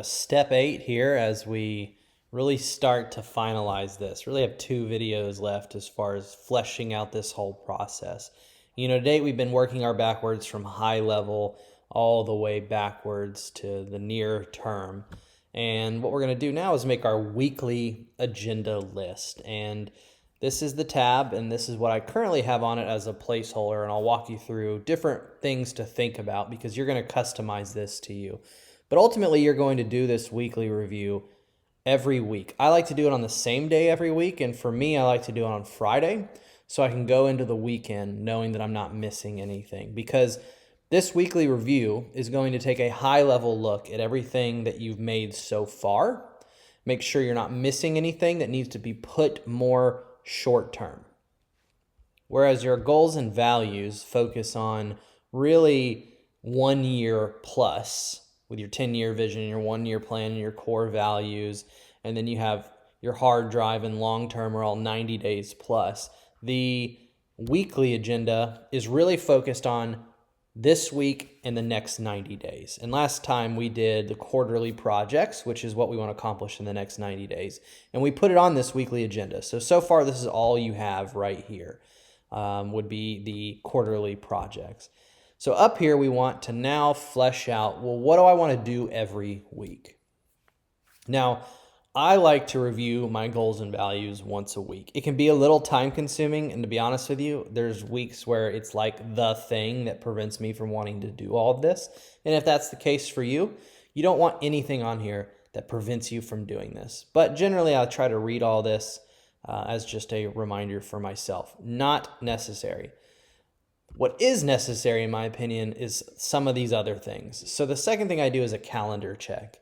Step 8 here as we really start to finalize this. Really have 2 videos left as far as fleshing out this whole process. To date we've been working our backwards from high level all the way backwards to the near term. And what we're going to do now is make our weekly agenda list. And this is the tab, and this is what I currently have on it as a placeholder, and I'll walk you through different things to think about because you're going to customize this to you. But ultimately, you're going to do this weekly review every week. I like to do it on the same day every week, and for me, I like to do it on Friday so I can go into the weekend knowing that I'm not missing anything, because this weekly review is going to take a high-level look at everything that you've made so far. Make sure you're not missing anything that needs to be put more short-term. Whereas your goals and values focus on really 1 year plus, with your 10-year vision, your 1-year plan, and your core values, and then you have your hard drive and long-term are all 90 days plus. The weekly agenda is really focused on this week and the next 90 days. And last time we did the quarterly projects, which is what we want to accomplish in the next 90 days. And we put it on this weekly agenda. So far, this is all you have right here, would be the quarterly projects. So up here, we want to now flesh out, well, what do I want to do every week? Now, I like to review my goals and values once a week. It can be a little time consuming, and to be honest with you, there's weeks where it's like the thing that prevents me from wanting to do all of this. And if that's the case for you, you don't want anything on here that prevents you from doing this. But generally, I'll try to read all this as just a reminder for myself. Not necessary. What is necessary, in my opinion, is some of these other things. So the second thing I do is a calendar check.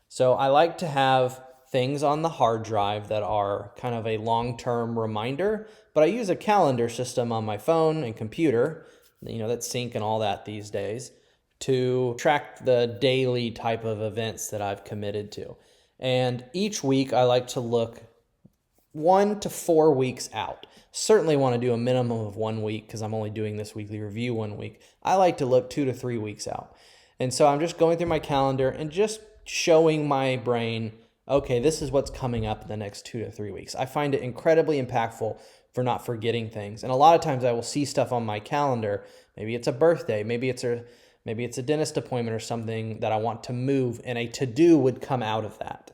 So I like to have things on the hard drive that are kind of a long-term reminder, but I use a calendar system on my phone and computer, that sync and all that these days, to track the daily type of events that I've committed to. And each week I like to look 1 to 4 weeks out. Certainly want to do a minimum of 1 week because I'm only doing this weekly review 1 week. I like to look 2 to 3 weeks out. And so I'm just going through my calendar and just showing my brain, okay, this is what's coming up in the next 2 to 3 weeks. I find it incredibly impactful for not forgetting things. And a lot of times I will see stuff on my calendar. Maybe it's a birthday, maybe it's a dentist appointment or something that I want to move, and a to-do would come out of that.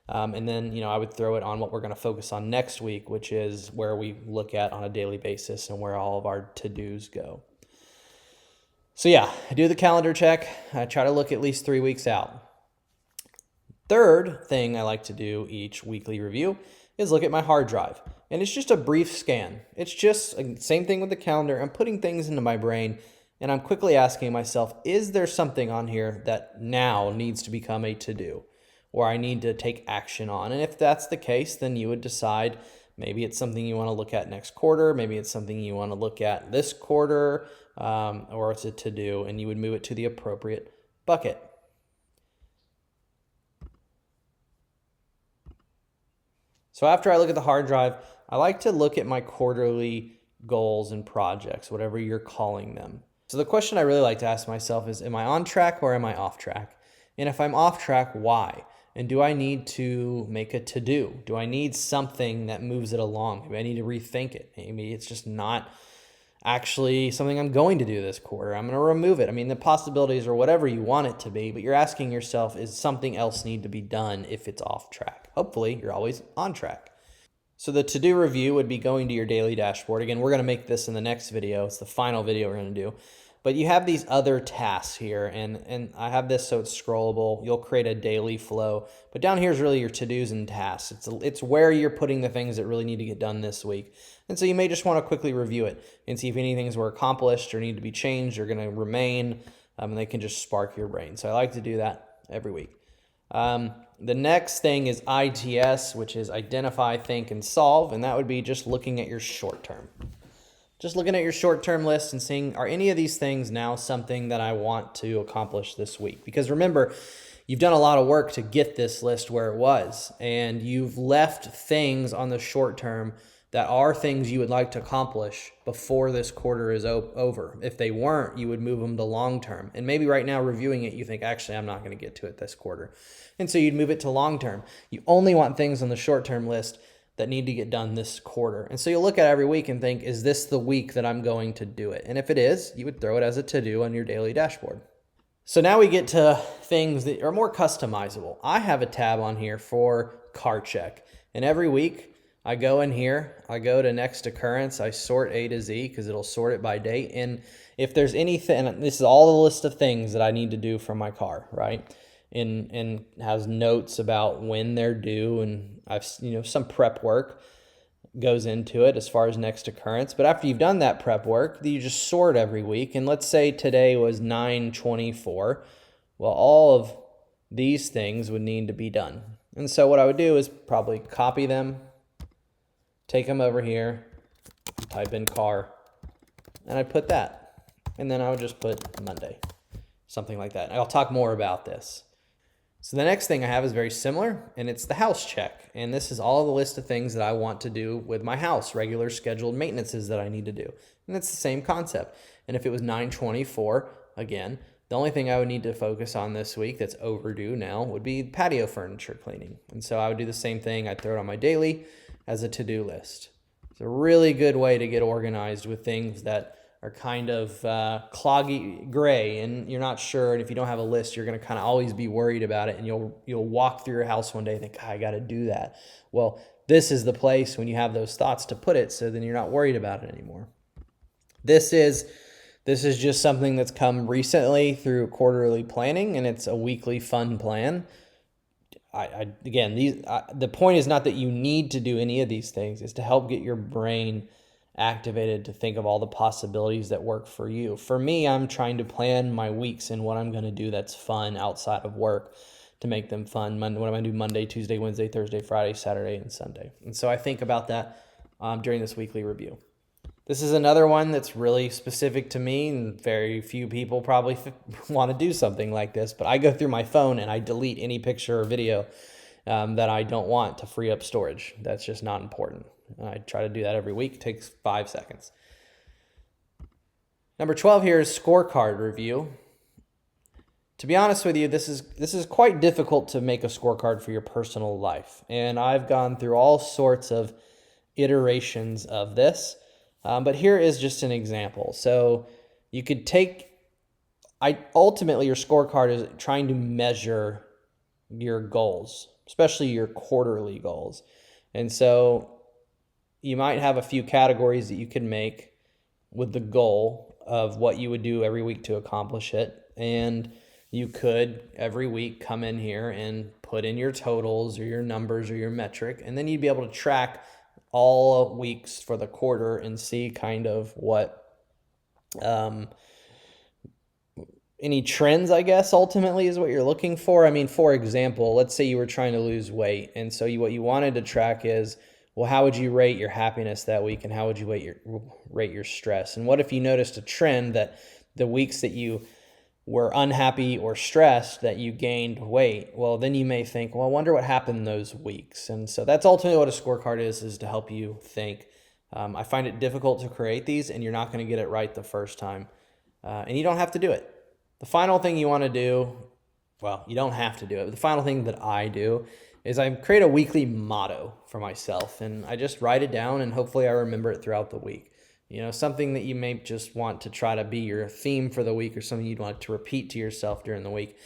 And then, I would throw it on what we're going to focus on next week, which is where we look at on a daily basis and where all of our to-dos go. So yeah, I do the calendar check. I try to look at least 3 weeks out. Third thing I like to do each weekly review is look at my hard drive. And it's just a brief scan. It's just the same thing with the calendar. I'm putting things into my brain and I'm quickly asking myself, is there something on here that now needs to become a to-do or I need to take action on? And if that's the case, then you would decide maybe it's something you want to look at next quarter, maybe it's something you want to look at this quarter, or it's a to-do, and you would move it to the appropriate bucket. So after I look at the hard drive, I like to look at my quarterly goals and projects, whatever you're calling them. So the question I really like to ask myself is, am I on track or am I off track? And if I'm off track, why? And do I need to make a to-do? Do I need something that moves it along? Maybe I need to rethink it. Maybe it's just not actually something I'm going to do this quarter. I'm going to remove it. I mean, the possibilities are whatever you want it to be, but you're asking yourself, is something else need to be done if it's off track? Hopefully, you're always on track. So the to-do review would be going to your daily dashboard. Again, we're going to make this in the next video. It's the final video we're going to do. But you have these other tasks here, and I have this so it's scrollable. You'll create a daily flow. But down here is really your to-dos and tasks. It's where you're putting the things that really need to get done this week. And so you may just want to quickly review it and see if any things were accomplished or need to be changed or going to remain, and they can just spark your brain. So I like to do that every week. The next thing is ITS, which is identify, think, and solve, and that would be just looking at your short term. Just looking at your short-term list and seeing, are any of these things now something that I want to accomplish this week? Because remember, you've done a lot of work to get this list where it was, and you've left things on the short term that are things you would like to accomplish before this quarter is over. If they weren't, you would move them to long term. And maybe right now reviewing it, you think, actually, I'm not going to get to it this quarter. And so you'd move it to long term. You only want things on the short term list that need to get done this quarter. And so you'll look at every week and think, is this the week that I'm going to do it? And if it is, you would throw it as a to-do on your daily dashboard. So now we get to things that are more customizable. I have a tab on here for car check. And every week I go in here, I go to next occurrence, I sort A to Z because it'll sort it by date. And if there's anything, and this is all the list of things that I need to do for my car, right? And has notes about when they're due, and I've some prep work goes into it as far as next occurrence. But after you've done that prep work, you just sort every week. And let's say today was 9/24. Well, all of these things would need to be done. And so what I would do is probably copy them, take them over here, type in car, and I'd put that. And then I would just put Monday, something like that. And I'll talk more about this. So the next thing I have is very similar, and it's the house check. And this is all the list of things that I want to do with my house, regular scheduled maintenances that I need to do. And it's the same concept. And if it was 9/24, again, the only thing I would need to focus on this week that's overdue now would be patio furniture cleaning. And so I would do the same thing. I'd throw it on my daily as a to-do list. It's a really good way to get organized with things that are kind of cloggy gray, and you're not sure. And if you don't have a list, you're going to kind of always be worried about it, and you'll walk through your house one day and think, I got to do that. Well, this is the place when you have those thoughts to put it, so then you're not worried about it anymore. This is just something that's come recently through quarterly planning, and it's a weekly fun plan. The point is not that you need to do any of these things. It's to help get your brain activated to think of all the possibilities that work for you. For me, I'm trying to plan my weeks and what I'm going to do that's fun outside of work to make them fun. What am I going to do Monday, Tuesday, Wednesday, Thursday, Friday, Saturday, and Sunday? And so I think about that during this weekly review. This is another one that's really specific to me, and very few people probably want to do something like this, but I go through my phone and I delete any picture or video that I don't want to free up storage. That's just not important. I try to do that every week. It takes 5 seconds. Number 12 here is scorecard review. To be honest with you, this is quite difficult to make a scorecard for your personal life. And I've gone through all sorts of iterations of this. But here is just an example. So you could ultimately your scorecard is trying to measure your goals, especially your quarterly goals. And so you might have a few categories that you can make with the goal of what you would do every week to accomplish it. And you could every week come in here and put in your totals or your numbers or your metric, and then you'd be able to track all weeks for the quarter and see kind of what any trends, I guess, ultimately is what you're looking for. I mean, for example, let's say you were trying to lose weight, and so what you wanted to track is, well, how would you rate your happiness that week, and how would you rate your stress? And what if you noticed a trend that the weeks that you were unhappy or stressed that you gained weight? Well, then you may think, well, I wonder what happened those weeks. And so that's ultimately what a scorecard is to help you think. I find it difficult to create these, and you're not going to get it right the first time. And you don't have to do it. The final thing you want to do, well, you don't have to do it, but the final thing that I do is I create a weekly motto for myself, and I just write it down, and hopefully I remember it throughout the week. Something that you may just want to try to be your theme for the week, or something you'd want to repeat to yourself during the week.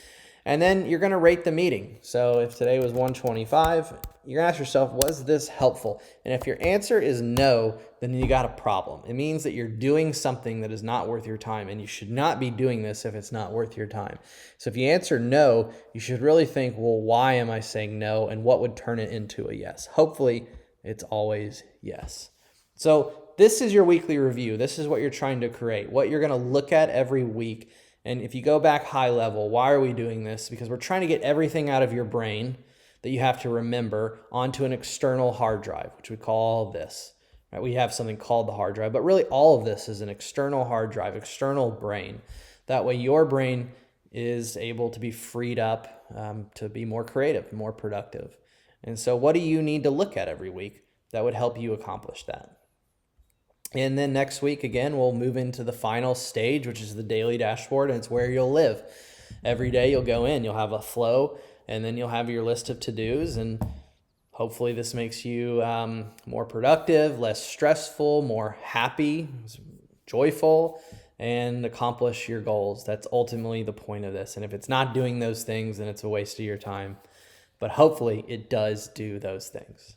And then you're going to rate the meeting. So if today was 125, you're going to ask yourself, was this helpful? And if your answer is no, then you got a problem. It means that you're doing something that is not worth your time, and you should not be doing this if it's not worth your time. So if you answer no, you should really think, well, why am I saying no, and what would turn it into a yes? Hopefully, it's always yes. So this is your weekly review. This is what you're trying to create, what you're going to look at every week. And if you go back high level, why are we doing this? Because we're trying to get everything out of your brain that you have to remember onto an external hard drive, which we call this. Right? We have something called the hard drive, but really all of this is an external hard drive, external brain. That way your brain is able to be freed up to be more creative, more productive. And so what do you need to look at every week? that would help you accomplish that. And then next week, again, we'll move into the final stage, which is the daily dashboard, and it's where you'll live. Every day you'll go in, you'll have a flow, and then you'll have your list of to-dos, and hopefully this makes you more productive, less stressful, more happy, joyful, and accomplish your goals. That's ultimately the point of this. And if it's not doing those things, then it's a waste of your time. But hopefully it does do those things.